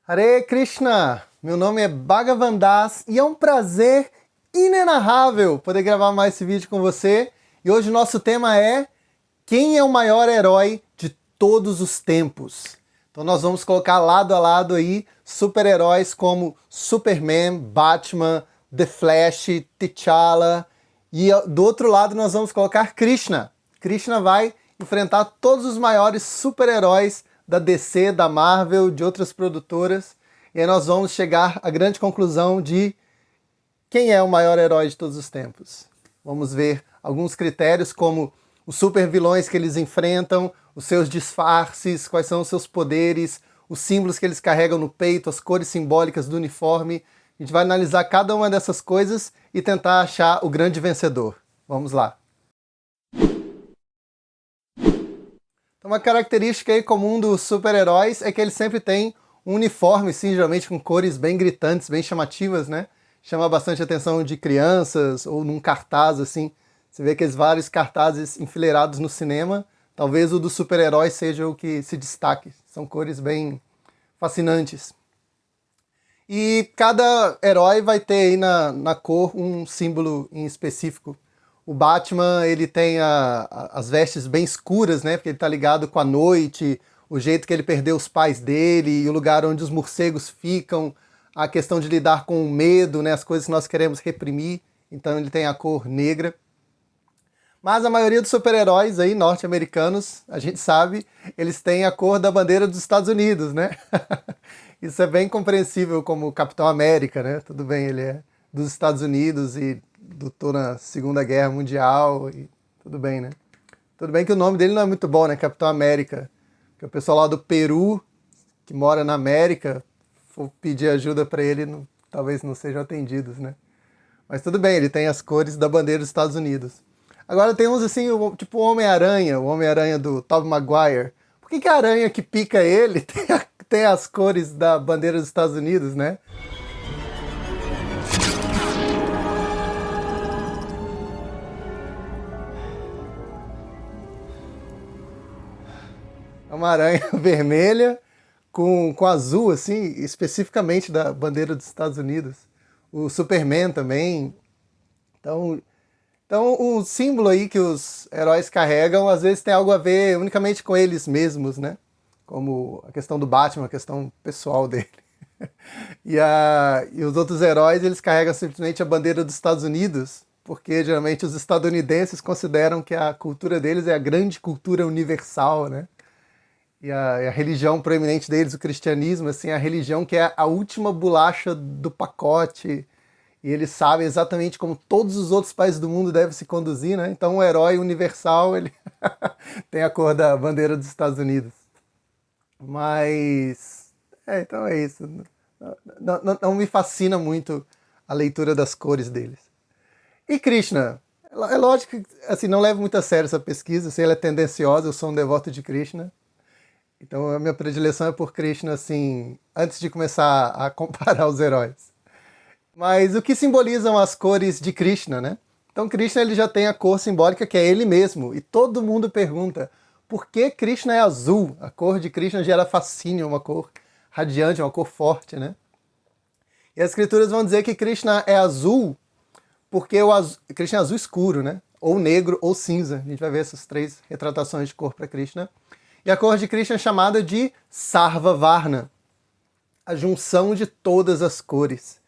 Hare Krishna! Meu nome é Bhagavan Das e é um prazer inenarrável poder gravar mais esse vídeo com você. E hoje o nosso tema é: quem é o maior herói de todos os tempos? Então nós vamos colocar lado a lado aí super-heróis como Superman, Batman, The Flash, T'Challa. E do outro lado nós vamos colocar Krishna. Krishna vai enfrentar todos os maiores super-heróis da DC, da Marvel, de outras produtoras. E aí nós vamos chegar à grande conclusão de quem é o maior herói de todos os tempos. Vamos ver alguns critérios como os super vilões que eles enfrentam, os seus disfarces, quais são os seus poderes, os símbolos que eles carregam no peito, as cores simbólicas do uniforme. A gente vai analisar cada uma dessas coisas e tentar achar o grande vencedor. Vamos lá. Então, uma característica aí comum dos super-heróis é que eles sempre têm um uniforme, sim, geralmente com cores bem gritantes, bem chamativas, né? Chama bastante a atenção de crianças ou num cartaz, assim. Você vê aqueles vários cartazes enfileirados no cinema. Talvez o dos super-heróis seja o que se destaque. São cores bem fascinantes. E cada herói vai ter aí na cor um símbolo em específico. O Batman, ele tem as vestes bem escuras, né? Porque ele está ligado com a noite, o jeito que ele perdeu os pais dele, e o lugar onde os morcegos ficam, a questão de lidar com o medo, né? As coisas que nós queremos reprimir. Então ele tem a cor negra. Mas a maioria dos super-heróis aí, norte-americanos, a gente sabe, eles têm a cor da bandeira dos Estados Unidos, né? Isso é bem compreensível como o Capitão América, né? Tudo bem, ele é dos Estados Unidos e lutou na Segunda Guerra Mundial e tudo bem, né? Tudo bem que o nome dele não é muito bom, né? Capitão América. Porque o pessoal lá do Peru, que mora na América, for pedir ajuda para ele, talvez não sejam atendidos, né? Mas tudo bem, ele tem as cores da bandeira dos Estados Unidos. Agora tem uns assim, tipo o Homem-Aranha do Tobey Maguire. Por que a aranha que pica ele tem as cores da bandeira dos Estados Unidos, né? É uma aranha vermelha com azul, assim, especificamente da bandeira dos Estados Unidos. O Superman também. Então o símbolo aí que os heróis carregam, às vezes tem algo a ver unicamente com eles mesmos, né? Como a questão do Batman, a questão pessoal dele. E os outros heróis, eles carregam simplesmente a bandeira dos Estados Unidos, porque geralmente os estadunidenses consideram que a cultura deles é a grande cultura universal, né? E a religião proeminente deles, o cristianismo, assim, a religião que é a última bolacha do pacote, e eles sabem exatamente como todos os outros países do mundo devem se conduzir, né? Então o herói universal, ele tem a cor da bandeira dos Estados Unidos. Mas, então é isso. Não me fascina muito a leitura das cores deles. E Krishna? É lógico que assim, não levo muito a sério essa pesquisa, assim, ela é tendenciosa, eu sou um devoto de Krishna. Então a minha predileção é por Krishna, assim, antes de começar a comparar os heróis. Mas o que simbolizam as cores de Krishna, né? Então Krishna ele já tem a cor simbólica que é ele mesmo. E todo mundo pergunta, por que Krishna é azul? A cor de Krishna gera fascínio, uma cor radiante, uma cor forte, né? E as escrituras vão dizer que Krishna é azul porque Krishna é azul escuro, né? Ou negro ou cinza. A gente vai ver essas três retratações de cor para Krishna. E a cor de Krishna é chamada de Sarva-Varna, a junção de todas as cores.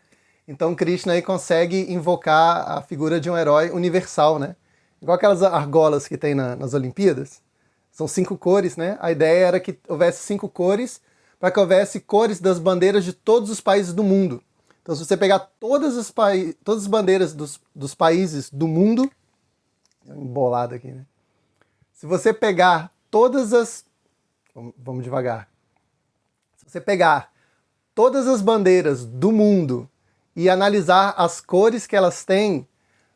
Então Krishna aí consegue invocar a figura de um herói universal, né? Igual aquelas argolas que tem nas Olimpíadas. São 5 cores, né? A ideia era que houvesse 5 cores para que houvesse cores das bandeiras de todos os países do mundo. Então se você pegar todas as bandeiras dos países do mundo... Embolado aqui, né? Se você pegar todas as... Vamos devagar. Se você pegar todas as bandeiras do mundo e analisar as cores que elas têm,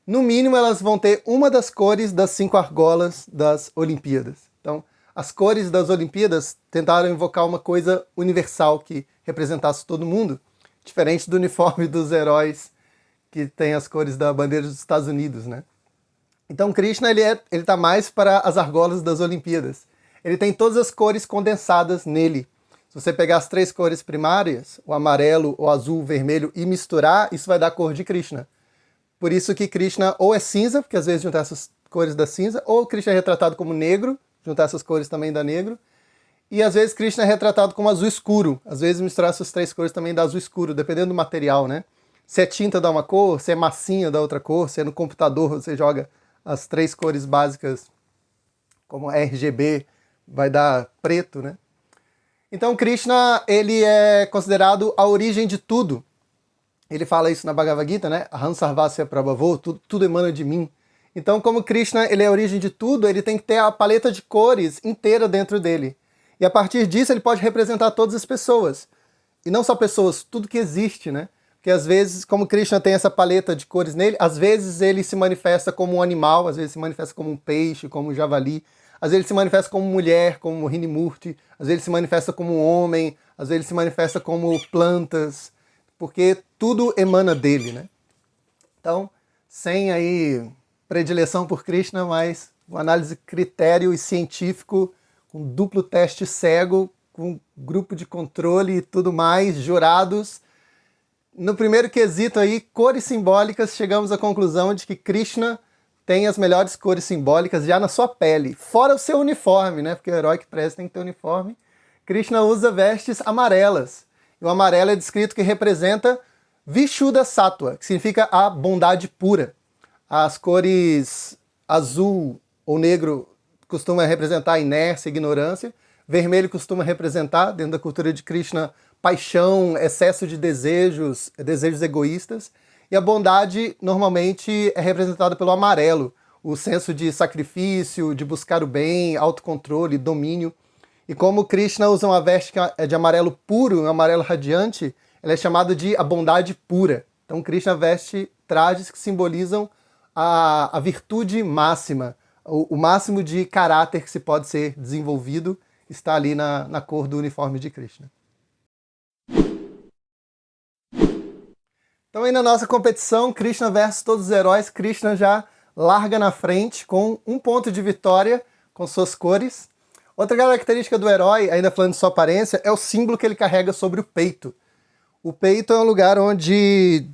no mínimo elas vão ter uma das cores das 5 argolas das Olimpíadas. Então, as cores das Olimpíadas tentaram invocar uma coisa universal que representasse todo mundo, diferente do uniforme dos heróis que tem as cores da bandeira dos Estados Unidos, né? Então Krishna ele tá mais para as argolas das Olimpíadas. Ele tem todas as cores condensadas nele. Se você pegar as 3 cores primárias, o amarelo, o azul, o vermelho, e misturar, isso vai dar a cor de Krishna. Por isso que Krishna ou é cinza, porque às vezes juntar essas cores dá cinza, ou Krishna é retratado como negro, juntar essas cores também dá negro, e às vezes Krishna é retratado como azul escuro, às vezes misturar essas 3 cores também dá azul escuro, dependendo do material, né? Se é tinta dá uma cor, se é massinha dá outra cor, se é no computador você joga as 3 cores básicas, como RGB, vai dar preto, né? Então Krishna, ele é considerado a origem de tudo. Ele fala isso na Bhagavad Gita, né? Aham sarvasya prabhavo, tudo emana de mim. Então, como Krishna, ele é a origem de tudo, ele tem que ter a paleta de cores inteira dentro dele. E a partir disso, ele pode representar todas as pessoas. E não só pessoas, tudo que existe, né? Porque às vezes, como Krishna tem essa paleta de cores nele, às vezes ele se manifesta como um animal, às vezes se manifesta como um peixe, como um javali, às vezes ele se manifesta como mulher, como Rinimurti, às vezes ele se manifesta como um homem, às vezes ele se manifesta como plantas, porque tudo emana dele, né? Então, sem aí predileção por Krishna, mas uma análise critério e científico, com duplo teste cego, com grupo de controle e tudo mais, jurados. No primeiro quesito aí, cores simbólicas, chegamos à conclusão de que Krishna tem as melhores cores simbólicas já na sua pele, fora o seu uniforme, né? Porque o herói que presta tem que ter uniforme. Krishna usa vestes amarelas. E o amarelo é descrito que representa Vishuddha Sattva, que significa a bondade pura. As cores azul ou negro costumam representar a inércia e ignorância. Vermelho costuma representar, dentro da cultura de Krishna, paixão, excesso de desejos, desejos egoístas. E a bondade, normalmente, é representada pelo amarelo, o senso de sacrifício, de buscar o bem, autocontrole, domínio. E como Krishna usa uma veste que é de amarelo puro, um amarelo radiante, ela é chamada de a bondade pura. Então Krishna veste trajes que simbolizam a virtude máxima, o máximo de caráter que se pode ser desenvolvido está ali na cor do uniforme de Krishna. Então aí na nossa competição, Krishna versus todos os heróis, Krishna já larga na frente com 1 ponto de vitória com suas cores. Outra característica do herói, ainda falando de sua aparência, é o símbolo que ele carrega sobre o peito. O peito é um lugar onde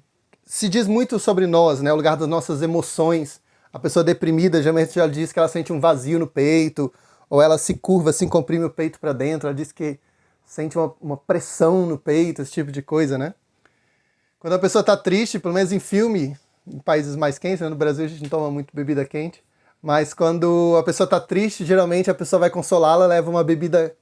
se diz muito sobre nós, né? O lugar das nossas emoções. A pessoa deprimida geralmente já diz que ela sente um vazio no peito, ou ela se curva, assim, comprime o peito para dentro, ela diz que sente uma pressão no peito, esse tipo de coisa, né? Quando a pessoa está triste, pelo menos em filme, em países mais quentes, né? No Brasil a gente não toma muito bebida quente, mas quando a pessoa está triste, geralmente a pessoa vai consolá-la, leva uma bebida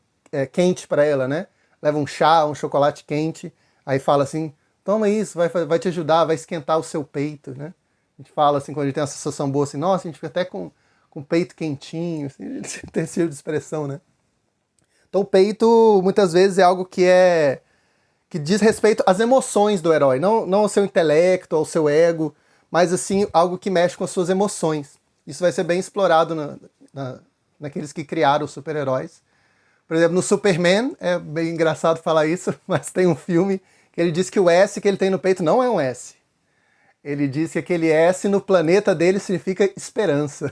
quente para ela, né? Leva um chá, um chocolate quente, aí fala assim, toma isso, vai te ajudar, vai esquentar o seu peito, né? A gente fala assim, quando a gente tem uma sensação boa, assim, nossa, a gente fica até com o peito quentinho, assim, tem esse tipo de expressão, né? Então o peito, muitas vezes, é algo que diz respeito às emoções do herói, não ao seu intelecto, ao seu ego, mas assim, algo que mexe com as suas emoções. Isso vai ser bem explorado naqueles que criaram os super-heróis. Por exemplo, no Superman, é bem engraçado falar isso, mas tem um filme que ele diz que o S que ele tem no peito não é um S. Ele diz que aquele S no planeta dele significa esperança.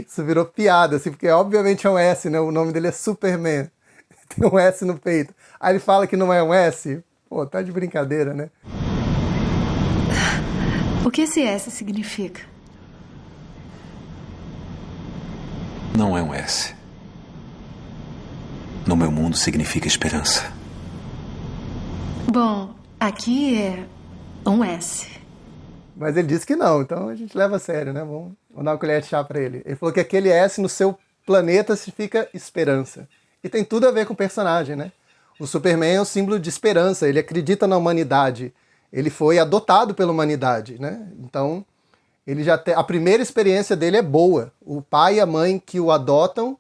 Isso virou piada, assim, porque obviamente é um S, né? O nome dele é Superman. Tem um S no peito. Aí ele fala que não é um S. Pô, tá de brincadeira, né? O que esse S significa? Não é um S. No meu mundo significa esperança. Bom, aqui é um S. Mas ele disse que não, então a gente leva a sério, né? Vamos dar uma colher de chá pra ele. Ele falou que aquele S no seu planeta significa esperança. E tem tudo a ver com o personagem, né? O Superman é um símbolo de esperança, ele acredita na humanidade. Ele foi adotado pela humanidade, né? Então, ele já a primeira experiência dele é boa. O pai e a mãe que o adotam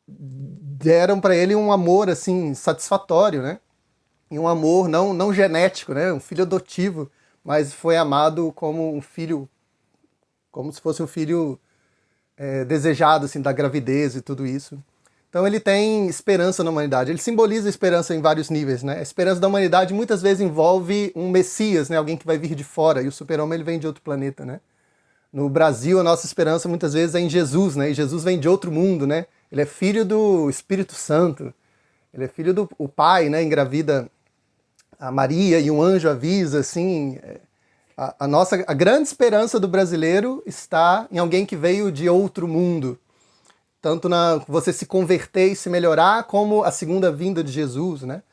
deram para ele um amor assim satisfatório, né? E um amor não genético, né? Um filho adotivo, mas foi amado como um filho, como se fosse um filho desejado assim da gravidez e tudo isso. Então ele tem esperança na humanidade. Ele simboliza a esperança em vários níveis, né? A esperança da humanidade muitas vezes envolve um Messias, né? Alguém que vai vir de fora. E o super-homem ele vem de outro planeta, né? No Brasil, a nossa esperança muitas vezes é em Jesus, né? E Jesus vem de outro mundo, né? Ele é filho do Espírito Santo. Ele é filho do o pai, né, engravida a Maria e um anjo avisa, assim, a grande esperança do brasileiro está em alguém que veio de outro mundo. Tanto na você se converter e se melhorar, como a segunda vinda de Jesus, né?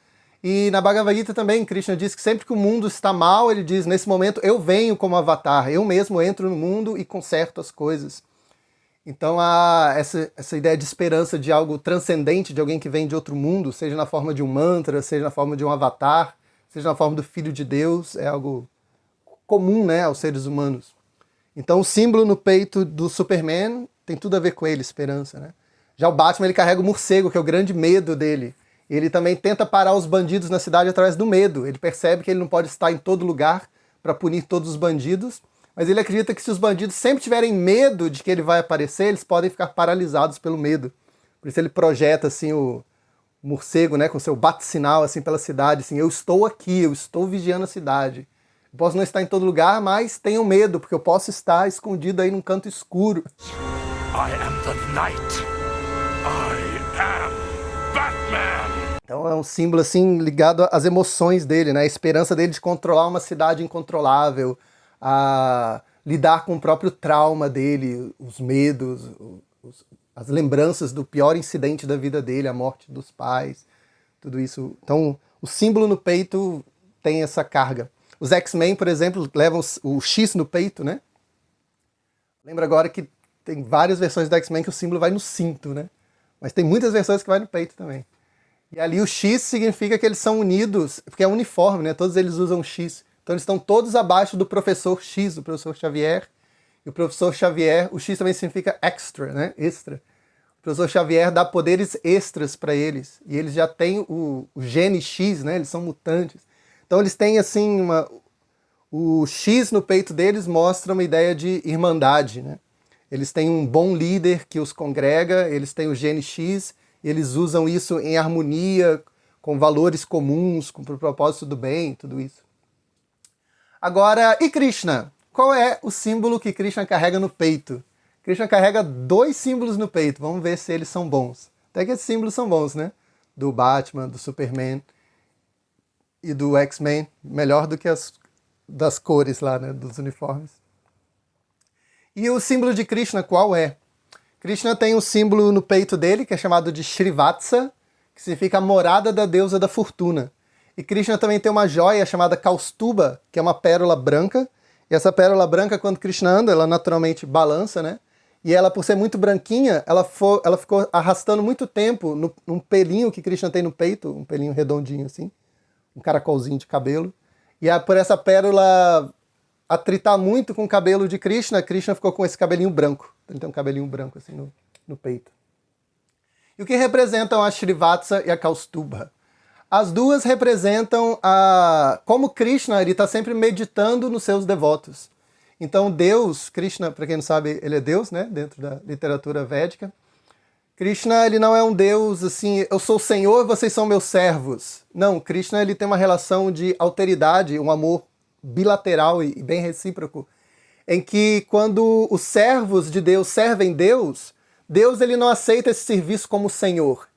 E na Bhagavad Gita também, Krishna diz que sempre que o mundo está mal, ele diz, nesse momento, eu venho como avatar, eu mesmo entro no mundo e conserto as coisas. Então há essa ideia de esperança de algo transcendente, de alguém que vem de outro mundo, seja na forma de um mantra, seja na forma de um avatar, seja na forma do Filho de Deus, é algo comum, né, aos seres humanos. Então o símbolo no peito do Superman tem tudo a ver com ele, esperança, né? Já o Batman, ele carrega o morcego, que é o grande medo dele. Ele também tenta parar os bandidos na cidade através do medo. Ele percebe que ele não pode estar em todo lugar para punir todos os bandidos, mas ele acredita que se os bandidos sempre tiverem medo de que ele vai aparecer, eles podem ficar paralisados pelo medo. Por isso ele projeta assim o morcego, né, com seu bate-sinal assim pela cidade, assim, eu estou aqui, eu estou vigiando a cidade. Eu posso não estar em todo lugar, mas tenham medo, porque eu posso estar escondido aí num canto escuro. I am the Knight. I am Batman. Então é um símbolo assim ligado às emoções dele, né? A esperança dele de controlar uma cidade incontrolável, a lidar com o próprio trauma dele, os medos, as lembranças do pior incidente da vida dele, a morte dos pais, tudo isso. Então o símbolo no peito tem essa carga. Os X-Men, por exemplo, levam o X no peito, né? Lembra agora que tem várias versões do X-Men que o símbolo vai no cinto, né? Mas tem muitas versões que vai no peito também. E ali o X significa que eles são unidos, porque é uniforme, né? Todos eles usam X. Então eles estão todos abaixo do professor X, do professor Xavier. E o professor Xavier, o X também significa extra, né? Extra. O professor Xavier dá poderes extras para eles. E eles já têm o gene X, né? Eles são mutantes. Então eles têm assim, o X no peito deles mostra uma ideia de irmandade, né? Eles têm um bom líder que os congrega, eles têm o gene X, e eles usam isso em harmonia, com valores comuns, com o propósito do bem, tudo isso. Agora, e Krishna? Qual é o símbolo que Krishna carrega no peito? Krishna carrega 2 símbolos no peito, vamos ver se eles são bons. Até que esses símbolos são bons, né? Do Batman, do Superman e do X-Men, melhor do que as das cores lá, né? Dos uniformes. E o símbolo de Krishna qual é? Krishna tem um símbolo no peito dele, que é chamado de Shrivatsa, que significa a morada da deusa da fortuna. E Krishna também tem uma joia chamada Kaustuba, que é uma pérola branca. E essa pérola branca, quando Krishna anda, ela naturalmente balança, né? E ela, por ser muito branquinha, ela ficou arrastando muito tempo num pelinho que Krishna tem no peito, um pelinho redondinho assim, um caracolzinho de cabelo. E por essa pérola atritar muito com o cabelo de Krishna, Krishna ficou com esse cabelinho branco. Ele tem um cabelinho branco assim no peito. E o que representam a Shrivatsa e a Kaustuba? As duas representam como Krishna está sempre meditando nos seus devotos. Então Deus, Krishna, para quem não sabe, ele é Deus, né, dentro da literatura védica. Krishna, ele não é um Deus assim, eu sou o Senhor, vocês são meus servos. Não, Krishna, ele tem uma relação de alteridade, um amor bilateral e bem recíproco, em que quando os servos de Deus servem Deus, Deus ele não aceita esse serviço como Senhor.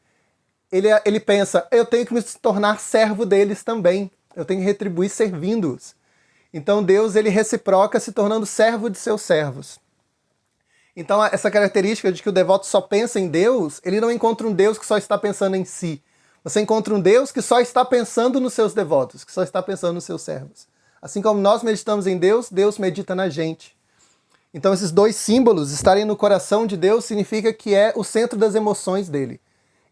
Ele pensa, eu tenho que me tornar servo deles também, eu tenho que retribuir servindo-os. Então Deus ele reciproca se tornando servo de seus servos. Então essa característica de que o devoto só pensa em Deus, ele não encontra um Deus que só está pensando em si. Você encontra um Deus que só está pensando nos seus devotos, que só está pensando nos seus servos. Assim como nós meditamos em Deus, Deus medita na gente. Então esses 2 símbolos, estarem no coração de Deus, significa que é o centro das emoções dele.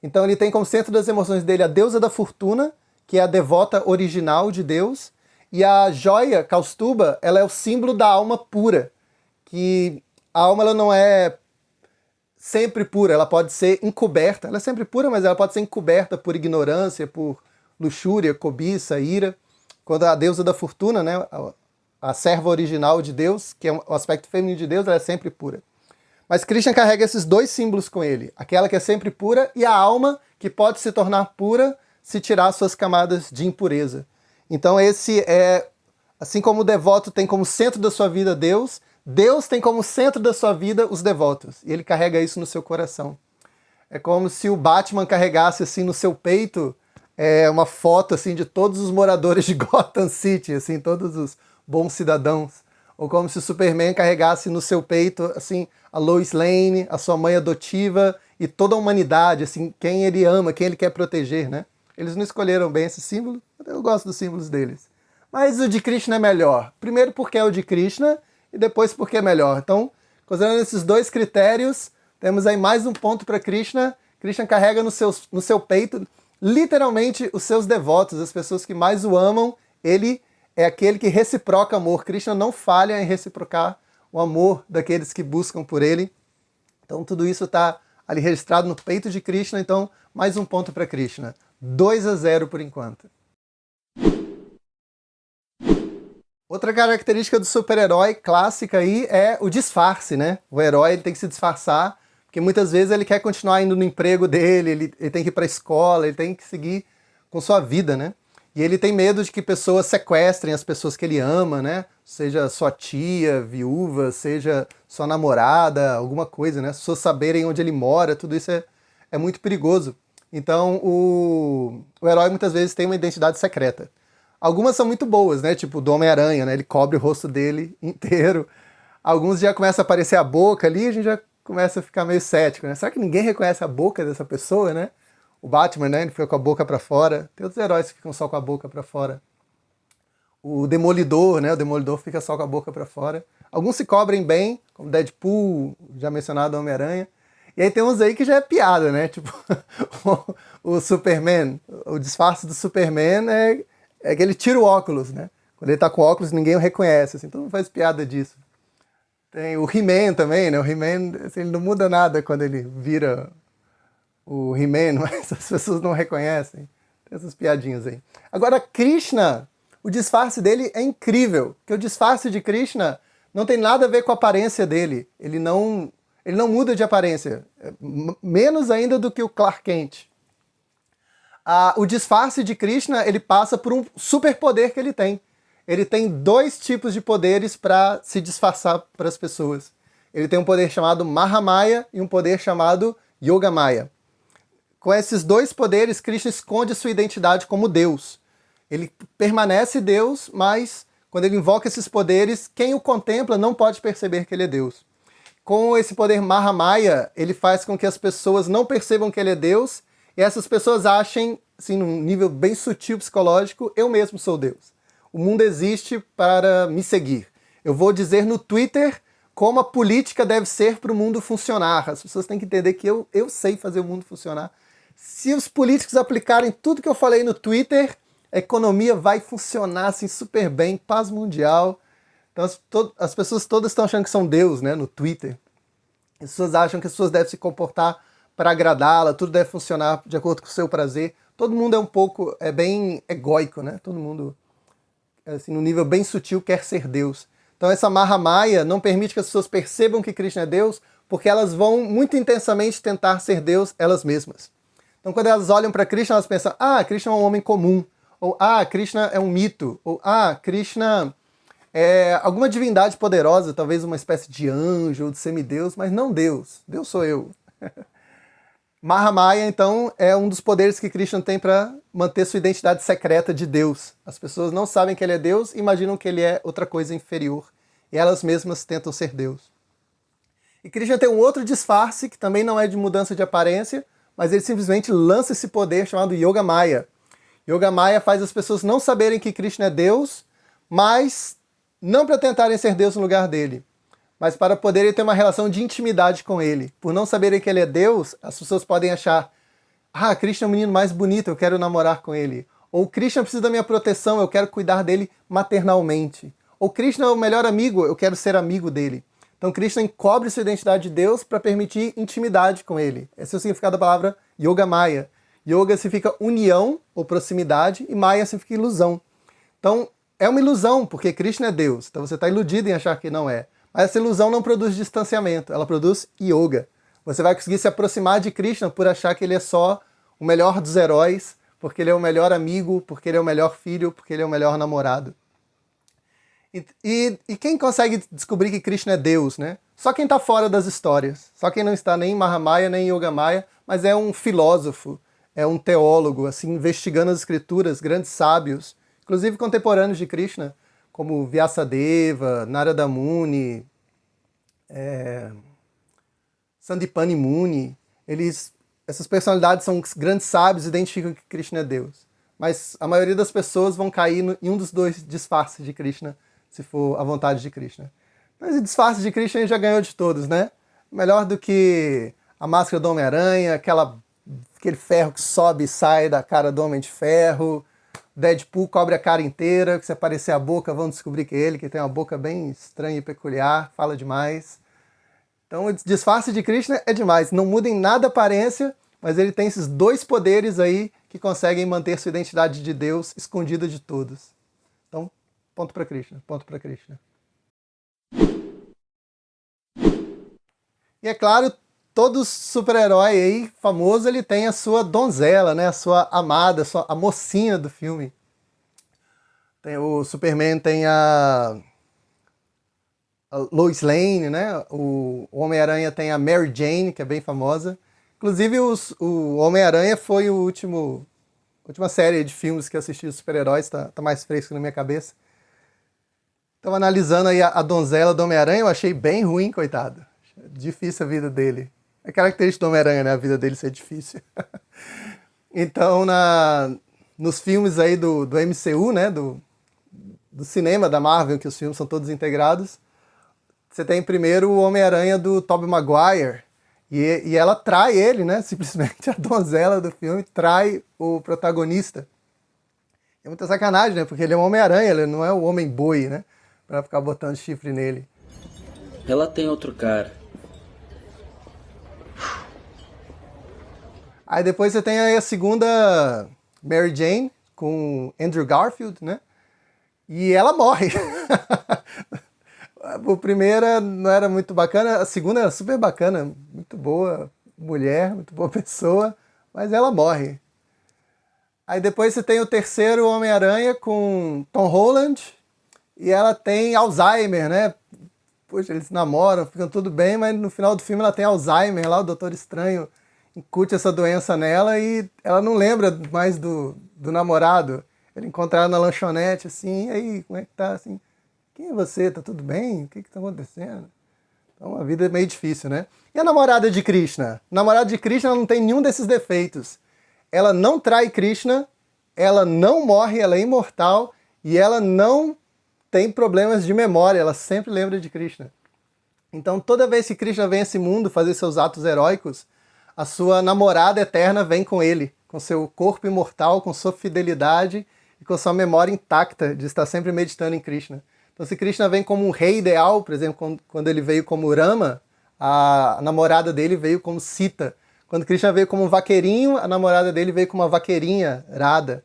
Então ele tem como centro das emoções dele a deusa da fortuna, que é a devota original de Deus, e a joia, Kaustuba, ela é o símbolo da alma pura, que a alma ela não é sempre pura, ela pode ser encoberta, ela é sempre pura, mas ela pode ser encoberta por ignorância, por luxúria, cobiça, ira. Quando a deusa da fortuna, né, a serva original de Deus, que é o aspecto feminino de Deus, ela é sempre pura. Mas Krishna carrega esses 2 símbolos com ele, aquela que é sempre pura e a alma que pode se tornar pura se tirar suas camadas de impureza. Então esse é, assim como o devoto tem como centro da sua vida Deus, Deus tem como centro da sua vida os devotos, e ele carrega isso no seu coração. É como se o Batman carregasse assim no seu peito uma foto assim de todos os moradores de Gotham City, assim, todos os bons cidadãos. Ou como se o Superman carregasse no seu peito assim a Lois Lane, a sua mãe adotiva e toda a humanidade, assim, quem ele ama, quem ele quer proteger, né? Eles não escolheram bem esse símbolo, eu gosto dos símbolos deles. Mas o de Krishna é melhor. Primeiro porque é o de Krishna e depois porque é melhor. Então, considerando esses dois critérios, temos aí mais um ponto para Krishna. Krishna carrega no seu peito, literalmente, os seus devotos, as pessoas que mais o amam. Ele é aquele que reciproca amor. Krishna não falha em reciprocar o amor daqueles que buscam por ele. Então tudo isso está ali registrado no peito de Krishna. Então, mais um ponto para Krishna. 2-0 por enquanto. Outra característica do super-herói clássica aí é o disfarce, né? O herói ele tem que se disfarçar, porque muitas vezes ele quer continuar indo no emprego dele, ele tem que ir para a escola, ele tem que seguir com sua vida, né? E ele tem medo de que pessoas sequestrem as pessoas que ele ama, né? Seja sua tia, viúva, seja sua namorada, alguma coisa, né? As pessoas saberem onde ele mora, tudo isso é muito perigoso. Então o herói muitas vezes tem uma identidade secreta. Algumas são muito boas, né? Tipo do Homem-Aranha, né? Ele cobre o rosto dele inteiro. Alguns já começa a aparecer a boca ali, a gente já começa a ficar meio cético, né? Será que ninguém reconhece a boca dessa pessoa, né? O Batman, né? Ele fica com a boca para fora. Tem outros heróis que ficam só com a boca para fora. O Demolidor, né? O Demolidor fica só com a boca para fora. Alguns se cobrem bem, como Deadpool, já mencionado Homem-Aranha. E aí tem uns aí que já é piada, né? Tipo o Superman. O disfarce do Superman é que ele tira o óculos, né? Quando ele tá com óculos, ninguém o reconhece, assim, então não faz piada disso. Tem o He-Man também, né? O He-Man, assim, ele não muda nada quando ele vira o He-Man, mas as pessoas não reconhecem. Tem essas piadinhas aí. Agora, Krishna, o disfarce dele é incrível, porque o disfarce de Krishna não tem nada a ver com a aparência dele. Ele não muda de aparência, menos ainda do que o Clark Kent. O disfarce de Krishna, ele passa por um superpoder que ele tem. Ele tem 2 tipos de poderes para se disfarçar para as pessoas. Ele tem um poder chamado Mahamaya e um poder chamado Yogamaya. Com esses 2 poderes, Krishna esconde sua identidade como Deus. Ele permanece Deus, mas quando ele invoca esses poderes, quem o contempla não pode perceber que ele é Deus. Com esse poder Mahamaya, ele faz com que as pessoas não percebam que ele é Deus, e essas pessoas achem, assim, num nível bem sutil psicológico, eu mesmo sou Deus. O mundo existe para me seguir. Eu vou dizer no Twitter como a política deve ser para o mundo funcionar. As pessoas têm que entender que eu sei fazer o mundo funcionar. Se os políticos aplicarem tudo que eu falei no Twitter, a economia vai funcionar assim, super bem, paz mundial. Então as pessoas todas estão achando que são Deus, né, no Twitter. As pessoas acham que as pessoas devem se comportar para agradá-la, tudo deve funcionar de acordo com o seu prazer. Todo mundo é bem egóico, né? Todo mundo, assim, no nível bem sutil, quer ser Deus. Então essa Mahamaya não permite que as pessoas percebam que Krishna é Deus, porque elas vão muito intensamente tentar ser Deus elas mesmas. Então quando elas olham para Krishna, elas pensam, Krishna é um homem comum, ou Krishna é um mito, ou Krishna é alguma divindade poderosa, talvez uma espécie de anjo ou de semideus, mas não Deus. Deus sou eu. Mahamaya, então, é um dos poderes que Krishna tem para manter sua identidade secreta de Deus. As pessoas não sabem que ele é Deus, imaginam que ele é outra coisa inferior. E elas mesmas tentam ser Deus. E Krishna tem um outro disfarce, que também não é de mudança de aparência, mas ele simplesmente lança esse poder chamado Yogamaya. Yogamaya faz as pessoas não saberem que Krishna é Deus, mas não para tentarem ser Deus no lugar dele, mas para poderem ter uma relação de intimidade com ele. Por não saberem que ele é Deus, as pessoas podem achar, Krishna é o menino mais bonito, eu quero namorar com ele. Ou Krishna precisa da minha proteção, eu quero cuidar dele maternalmente. Ou Krishna é o melhor amigo, eu quero ser amigo dele. Então Krishna encobre sua identidade de Deus para permitir intimidade com ele. Esse é o significado da palavra Yogamaya. Yoga significa união ou proximidade e Maya significa ilusão. Então é uma ilusão, porque Krishna é Deus. Então você está iludido em achar que não é. Mas essa ilusão não produz distanciamento, ela produz yoga. Você vai conseguir se aproximar de Krishna por achar que ele é só o melhor dos heróis, porque ele é o melhor amigo, porque ele é o melhor filho, porque ele é o melhor namorado. E quem consegue descobrir que Krishna é Deus, né? só quem está fora das histórias, só quem não está nem em Mahamaya nem em Yogamaya, mas é um filósofo, é um teólogo, assim, investigando as escrituras, grandes sábios, inclusive contemporâneos de Krishna, como Vyasadeva, Narada Muni, Sandipani Muni. Essas personalidades são grandes sábios e identificam que Krishna é Deus. Mas a maioria das pessoas vão cair em um dos dois disfarces de Krishna, se for a vontade de Krishna. Mas o disfarce de Krishna ele já ganhou de todos, né? Melhor do que a máscara do Homem-Aranha, aquele ferro que sobe e sai da cara do Homem de Ferro, Deadpool cobre a cara inteira, que se aparecer a boca vão descobrir que é ele, que tem uma boca bem estranha e peculiar, fala demais. Então o disfarce de Krishna é demais, não muda em nada a aparência, mas ele tem esses dois poderes aí que conseguem manter sua identidade de Deus escondida de todos. Então, ponto para Krishna, ponto para Krishna. E é claro, todo super-herói aí famoso, ele tem a sua donzela, né? A sua amada, a mocinha do filme. O Superman tem a Lois Lane, né? O Homem-Aranha tem a Mary Jane, que é bem famosa. Inclusive, o Homem-Aranha foi a última série de filmes que eu assisti de super-heróis, tá mais fresco na minha cabeça. Então, analisando aí a donzela do Homem-Aranha, eu achei bem ruim, coitado. Difícil a vida dele. É característica do Homem-Aranha, né? A vida dele ser difícil. Então, nos filmes aí do MCU, né? Do cinema da Marvel, que os filmes são todos integrados, você tem primeiro o Homem-Aranha do Tobey Maguire, e ela trai ele, né? Simplesmente a donzela do filme trai o protagonista. É muita sacanagem, né? Porque ele é um Homem-Aranha, ele não é o Homem-Boi, né? Pra ficar botando chifre nele. Ela tem outro cara. Aí depois você tem aí a segunda Mary Jane, com Andrew Garfield, né? E ela morre. A primeira não era muito bacana, a segunda era super bacana, muito boa mulher, muito boa pessoa, mas ela morre. Aí depois você tem o terceiro Homem-Aranha com Tom Holland, e ela tem Alzheimer, né? Poxa, eles namoram, ficam tudo bem, mas no final do filme ela tem Alzheimer, lá o Doutor Estranho incute essa doença nela e ela não lembra mais do namorado. Ele encontra ela na lanchonete, assim, e aí, como é que tá, assim? Quem é você? Tá tudo bem? O que que tá acontecendo? Então a vida é meio difícil, né? E a namorada de Krishna? A namorada de Krishna não tem nenhum desses defeitos. Ela não trai Krishna, ela não morre, ela é imortal e ela não tem problemas de memória, ela sempre lembra de Krishna. Então toda vez que Krishna vem a esse mundo fazer seus atos heróicos, a sua namorada eterna vem com ele, com seu corpo imortal, com sua fidelidade e com sua memória intacta de estar sempre meditando em Krishna. Então se Krishna vem como um rei ideal, por exemplo, quando ele veio como Rama, a namorada dele veio como Sita. Quando Krishna veio como um vaqueirinho, a namorada dele veio como uma vaqueirinha, Radha.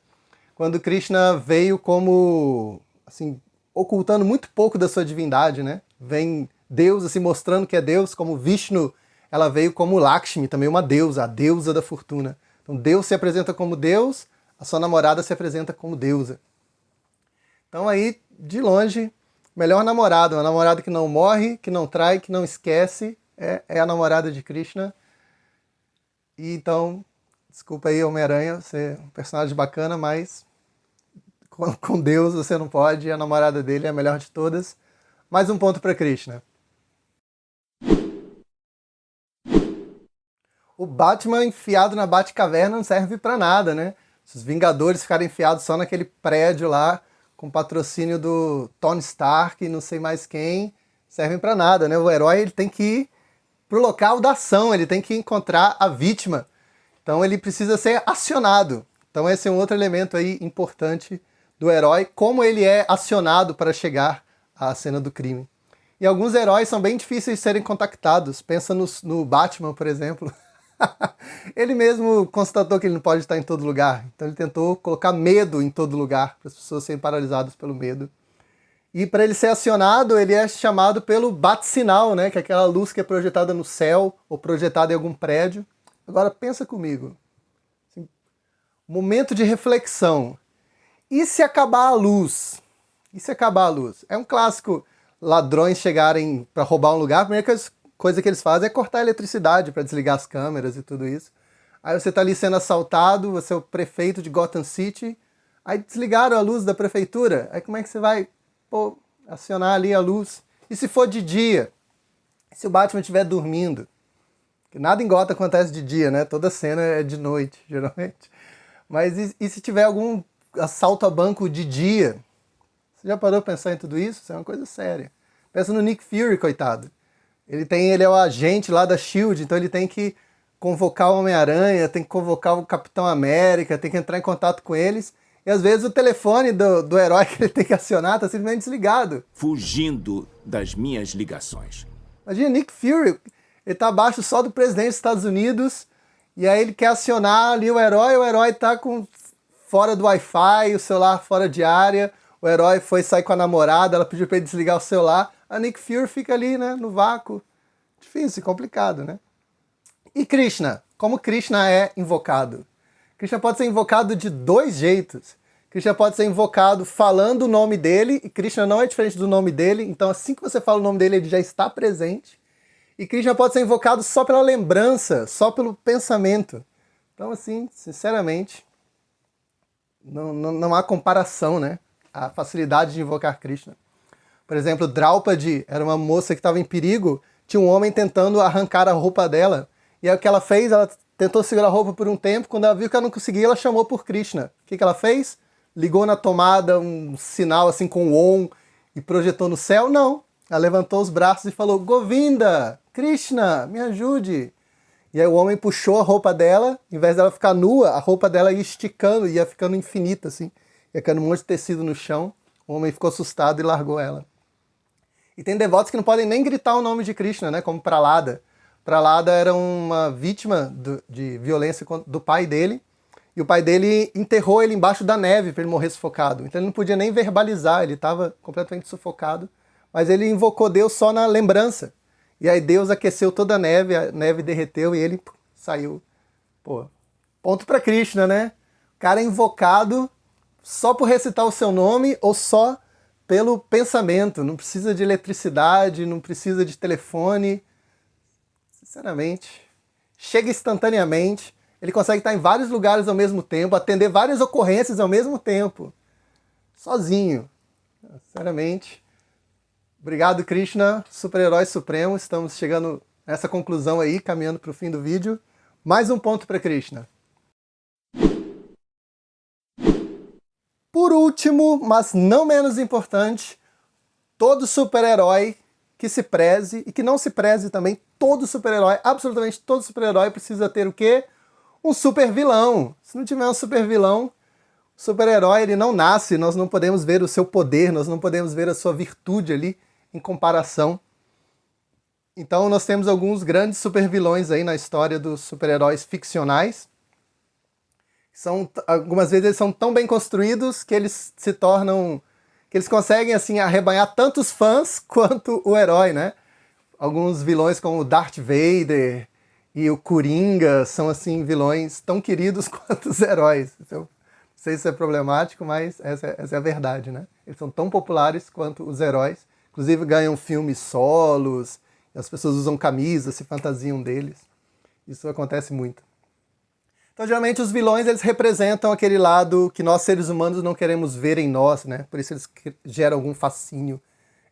Quando Krishna veio como, assim, ocultando muito pouco da sua divindade, né? Vem Deus assim mostrando que é Deus, como Vishnu, ela veio como Lakshmi, também uma deusa, a deusa da fortuna. Então Deus se apresenta como Deus, a sua namorada se apresenta como deusa. Então aí, de longe, melhor namorada, uma namorada que não morre, que não trai, que não esquece, é a namorada de Krishna. E então, desculpa aí, Homem-Aranha, você é um personagem bacana, mas com Deus você não pode, a namorada dele é a melhor de todas. Mais um ponto para Krishna. O Batman enfiado na Batcaverna não serve para nada, né? Se os Vingadores ficarem enfiados só naquele prédio lá, com patrocínio do Tony Stark e não sei mais quem, servem para nada, né? O herói ele tem que ir pro local da ação, ele tem que encontrar a vítima. Então ele precisa ser acionado. Então esse é um outro elemento aí importante do herói, como ele é acionado para chegar à cena do crime. E alguns heróis são bem difíceis de serem contactados. Pensa no Batman, por exemplo. Ele mesmo constatou que ele não pode estar em todo lugar. Então ele tentou colocar medo em todo lugar, para as pessoas serem paralisadas pelo medo. E para ele ser acionado, ele é chamado pelo bate-sinal, né? Que é aquela luz que é projetada no céu ou projetada em algum prédio. Agora pensa comigo. Assim, momento de reflexão. E se acabar a luz? E se acabar a luz? É um clássico ladrões chegarem para roubar um lugar, a primeira coisa que eles fazem é cortar a eletricidade para desligar as câmeras e tudo isso. Aí você tá ali sendo assaltado, você é o prefeito de Gotham City, aí desligaram a luz da prefeitura, aí como é que você vai acionar ali a luz? E se for de dia? E se o Batman estiver dormindo? Porque nada em Gotham acontece de dia, né? Toda cena é de noite, geralmente. Mas e se tiver algum assalto a banco de dia? Você já parou para pensar em tudo isso? Isso é uma coisa séria. Pensa no Nick Fury, coitado. Ele é o agente lá da SHIELD, então ele tem que convocar o Homem-Aranha, tem que convocar o Capitão América, tem que entrar em contato com eles. E às vezes o telefone do herói que ele tem que acionar está simplesmente desligado. Fugindo das minhas ligações. Imagina, Nick Fury, ele tá abaixo só do presidente dos Estados Unidos, e aí ele quer acionar ali o herói tá fora do Wi-Fi, o celular fora de área, o herói foi sair com a namorada, ela pediu para ele desligar o celular, a Nick Fury fica ali, né, no vácuo. Difícil, complicado, né? E Krishna? Como Krishna é invocado? Krishna pode ser invocado de dois jeitos. Krishna pode ser invocado falando o nome dele, e Krishna não é diferente do nome dele, então assim que você fala o nome dele, ele já está presente. E Krishna pode ser invocado só pela lembrança, só pelo pensamento. Então, assim, sinceramente, não há comparação, né? A facilidade de invocar Krishna. Por exemplo, Draupadi era uma moça que estava em perigo, tinha um homem tentando arrancar a roupa dela. E aí o que ela fez? Ela tentou segurar a roupa por um tempo, quando ela viu que ela não conseguia, ela chamou por Krishna. O que ela fez? Ligou na tomada um sinal assim com OM e projetou no céu? Não. Ela levantou os braços e falou, Govinda, Krishna, me ajude. E aí o homem puxou a roupa dela, em vez dela ficar nua, a roupa dela ia esticando, ia ficando infinita, assim. Ia ficando um monte de tecido no chão. O homem ficou assustado e largou ela. E tem devotos que não podem nem gritar o nome de Krishna, né? Como Prahlada. Prahlada era uma vítima de violência do pai dele. E o pai dele enterrou ele embaixo da neve para ele morrer sufocado. Então ele não podia nem verbalizar, ele estava completamente sufocado. Mas ele invocou Deus só na lembrança. E aí Deus aqueceu toda a neve derreteu e ele saiu. Pô, ponto para Krishna, né? O cara é invocado só por recitar o seu nome ou só pelo pensamento. Não precisa de eletricidade, não precisa de telefone. Sinceramente, chega instantaneamente. Ele consegue estar em vários lugares ao mesmo tempo, atender várias ocorrências ao mesmo tempo. Sozinho. Sinceramente. Obrigado, Krishna, super-herói supremo. Estamos chegando nessa conclusão aí, caminhando para o fim do vídeo. Mais um ponto para Krishna. Por último, mas não menos importante, todo super-herói que se preze e que não se preze também, todo super-herói, absolutamente todo super-herói precisa ter o quê? Um super-vilão. Se não tiver um super-vilão, o super-herói ele não nasce, nós não podemos ver o seu poder, nós não podemos ver a sua virtude ali em comparação. Então nós temos alguns grandes super-vilões aí na história dos super-heróis ficcionais. Algumas vezes eles são tão bem construídos que eles se tornam, que eles conseguem assim arrebanhar tantos fãs quanto o herói, né? Alguns vilões como o Darth Vader e o Coringa são assim vilões tão queridos quanto os heróis. Então, não sei se isso é problemático, mas essa é a verdade, né? Eles são tão populares quanto os heróis. Inclusive ganham filmes solos, as pessoas usam camisas, se fantasiam deles. Isso acontece muito. Então, geralmente, os vilões eles representam aquele lado que nós, seres humanos, não queremos ver em nós, né? Por isso eles geram algum fascínio.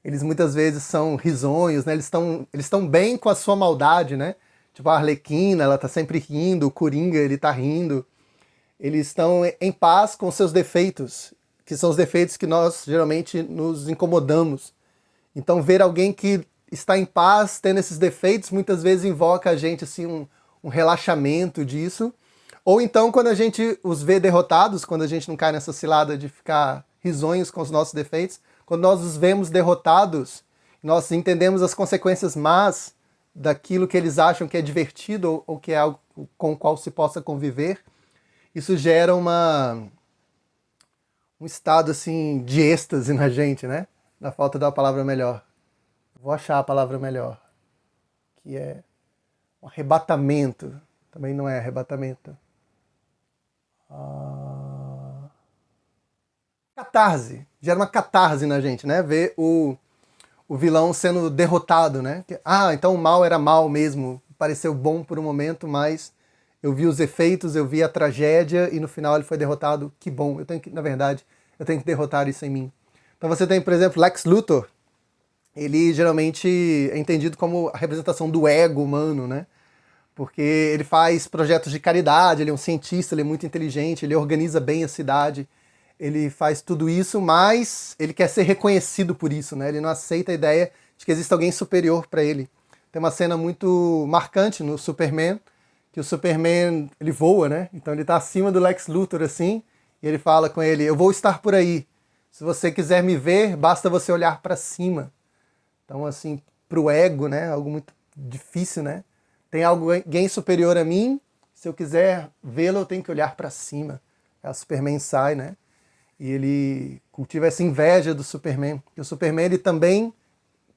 Eles muitas vezes são risonhos, né? Eles estão bem com a sua maldade, né? Tipo a Arlequina, ela está sempre rindo, o Coringa, ele está rindo. Eles estão em paz com seus defeitos, que são os defeitos que nós, geralmente, nos incomodamos. Então, ver alguém que está em paz, tendo esses defeitos, muitas vezes invoca a gente, assim, um relaxamento disso. Ou então, quando a gente os vê derrotados, quando a gente não cai nessa cilada de ficar risonhos com os nossos defeitos, quando nós os vemos derrotados, nós entendemos as consequências más daquilo que eles acham que é divertido ou que é algo com o qual se possa conviver, isso gera um estado assim de êxtase na gente, né? Na falta da palavra melhor. Vou achar a palavra melhor, que é um arrebatamento. Também não é arrebatamento. Catarse. Gera uma catarse na gente, né? Ver o o vilão sendo derrotado, né? Então o mal era mal mesmo, pareceu bom por um momento, mas eu vi os efeitos, eu vi a tragédia e no final ele foi derrotado. Que bom, na verdade, eu tenho que derrotar isso em mim. Então você tem, por exemplo, Lex Luthor. Ele geralmente é entendido como a representação do ego humano, né? Porque ele faz projetos de caridade, ele é um cientista, ele é muito inteligente, ele organiza bem a cidade, ele faz tudo isso, mas ele quer ser reconhecido por isso, né? Ele não aceita a ideia de que existe alguém superior para ele. Tem uma cena muito marcante no Superman, que o Superman, ele voa, né? Então ele está acima do Lex Luthor, assim, e ele fala com ele, eu vou estar por aí. Se você quiser me ver, basta você olhar para cima. Então, assim, pro ego, né? Algo muito difícil, né? Tem alguém superior a mim, se eu quiser vê-lo, eu tenho que olhar para cima. Aí o Superman sai, né? E ele cultiva essa inveja do Superman. E o Superman, ele também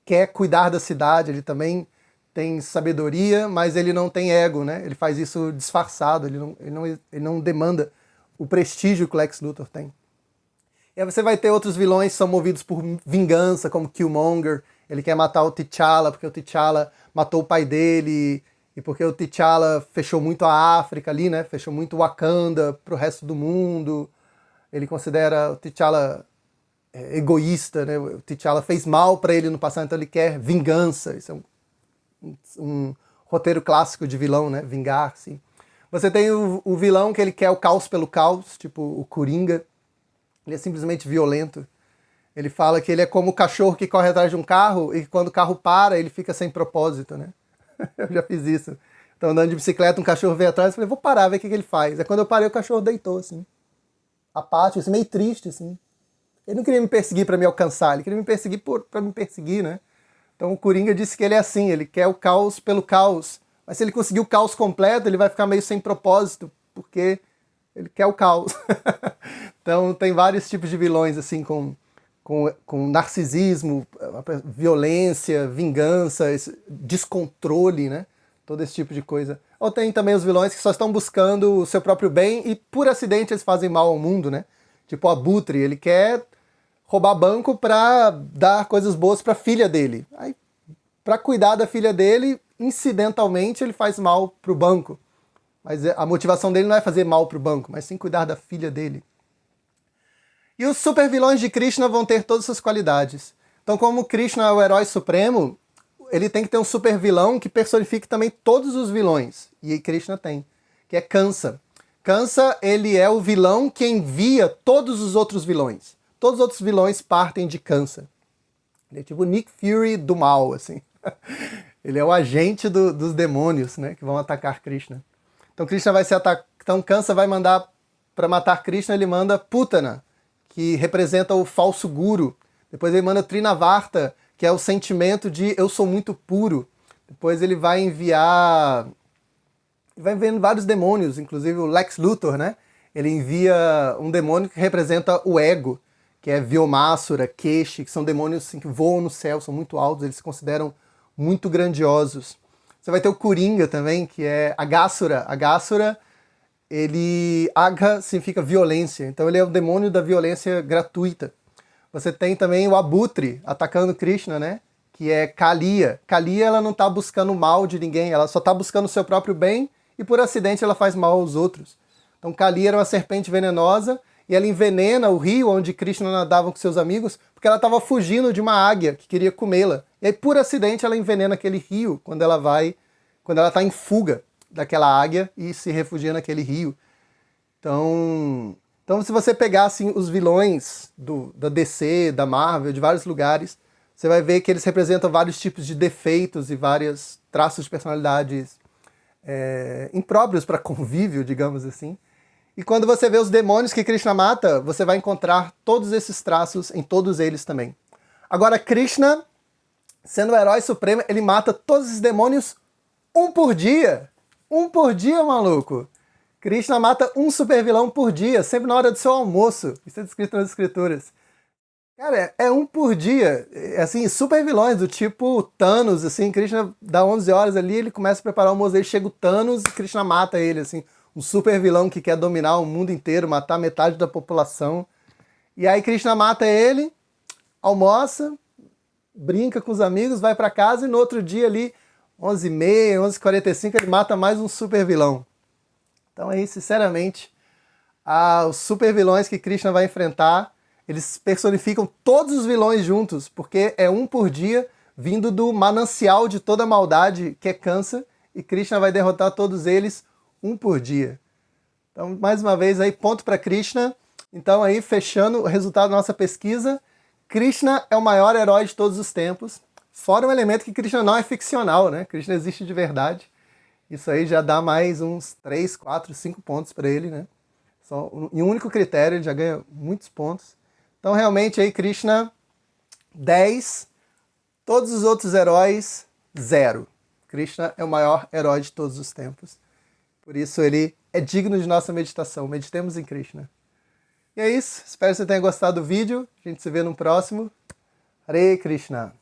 quer cuidar da cidade, ele também tem sabedoria, mas ele não tem ego, né? Ele faz isso disfarçado, ele não demanda o prestígio que o Lex Luthor tem. E aí você vai ter outros vilões que são movidos por vingança, como Killmonger. Ele quer matar o T'Challa, porque o T'Challa matou o pai dele, e porque o T'Challa fechou muito a África ali, né? Fechou muito Wakanda pro resto do mundo. Ele considera o T'Challa egoísta, né? O T'Challa fez mal para ele no passado, então ele quer vingança. Isso é um roteiro clássico de vilão, né? Vingar-se. Você tem o vilão que ele quer o caos pelo caos, tipo o Coringa. Ele é simplesmente violento. Ele fala que ele é como o cachorro que corre atrás de um carro e quando o carro para, ele fica sem propósito, né? Eu já fiz isso. Então, andando de bicicleta, um cachorro veio atrás, eu falei, vou parar, ver o que ele faz. Aí quando eu parei, o cachorro deitou, assim. Apático, assim, meio triste, assim. Ele não queria me perseguir para me alcançar, ele queria me perseguir para me perseguir, né? Então o Coringa disse que ele é assim, ele quer o caos pelo caos. Mas se ele conseguir o caos completo, ele vai ficar meio sem propósito, porque ele quer o caos. Então tem vários tipos de vilões, assim, com narcisismo, violência, vingança, descontrole, né? Todo esse tipo de coisa. Ou tem também os vilões que só estão buscando o seu próprio bem e por acidente eles fazem mal ao mundo, né? Tipo o Abutre, ele quer roubar banco para dar coisas boas para a filha dele. Aí, para cuidar da filha dele, incidentalmente ele faz mal para o banco. Mas a motivação dele não é fazer mal para o banco, mas sim cuidar da filha dele. E os super vilões de Krishna vão ter todas essas qualidades. Então, como Krishna é o herói supremo, ele tem que ter um super vilão que personifique também todos os vilões. E Krishna tem, que é Kansa. Kansa, ele é o vilão que envia todos os outros vilões. Todos os outros vilões partem de Kansa. Ele é tipo o Nick Fury do mal, assim. Ele é o agente dos demônios, né, que vão atacar Krishna. Então Krishna vai ser atacado. Então Kansa vai mandar para matar Krishna, ele manda Putana, que representa o falso guru. Depois ele manda Trinavarta, que é o sentimento de eu sou muito puro. Depois ele vai enviar... vai enviando vários demônios, inclusive o Lex Luthor, né? Ele envia um demônio que representa o ego, que é Vyomasura, Keshi, que são demônios assim, que voam no céu, são muito altos, eles se consideram muito grandiosos. Você vai ter o Coringa também, que é Aghasura. Aghasura, ele... Agha significa violência, então ele é o demônio da violência gratuita. Você tem também o Abutre, atacando Krishna, né? Que é Kaliya. Kaliya, ela não está buscando o mal de ninguém, ela só está buscando o seu próprio bem e por acidente ela faz mal aos outros. Então Kaliya era uma serpente venenosa e ela envenena o rio onde Krishna nadava com seus amigos porque ela estava fugindo de uma águia que queria comê-la. E aí por acidente ela envenena aquele rio quando ela está em fuga daquela águia e se refugia naquele rio. Então se você pegar assim, os vilões da DC, da Marvel, de vários lugares, você vai ver que eles representam vários tipos de defeitos e vários traços de personalidades impróprios para convívio, digamos assim. E quando você vê os demônios que Krishna mata, você vai encontrar todos esses traços em todos eles também. Agora, Krishna, sendo o herói supremo, ele mata todos esses demônios um por dia. Um por dia, maluco! Krishna mata um super vilão por dia, sempre na hora do seu almoço. Isso é descrito nas escrituras. Cara, é um por dia. Assim, super vilões, do tipo Thanos, assim, Krishna dá 11 horas ali, ele começa a preparar o almoço, aí chega o Thanos e Krishna mata ele, assim. Um super vilão que quer dominar o mundo inteiro, matar metade da população. E aí Krishna mata ele, almoça, brinca com os amigos, vai para casa e no outro dia ali, 11h30, 11h45, ele mata mais um super vilão. Então aí, sinceramente, os super vilões que Krishna vai enfrentar, eles personificam todos os vilões juntos, porque é um por dia, vindo do manancial de toda maldade, que é Kamsa, e Krishna vai derrotar todos eles um por dia. Então, mais uma vez aí, ponto para Krishna. Então aí, fechando o resultado da nossa pesquisa, Krishna é o maior herói de todos os tempos, fora um elemento que Krishna não é ficcional, né? Krishna existe de verdade. Isso aí já dá mais uns 3, 4, 5 pontos para ele, né? Só em um único critério, ele já ganha muitos pontos. Então, realmente, aí, Krishna, 10. Todos os outros heróis, 0. Krishna é o maior herói de todos os tempos. Por isso, ele é digno de nossa meditação. Meditemos em Krishna. E é isso. Espero que você tenha gostado do vídeo. A gente se vê no próximo. Hare Krishna.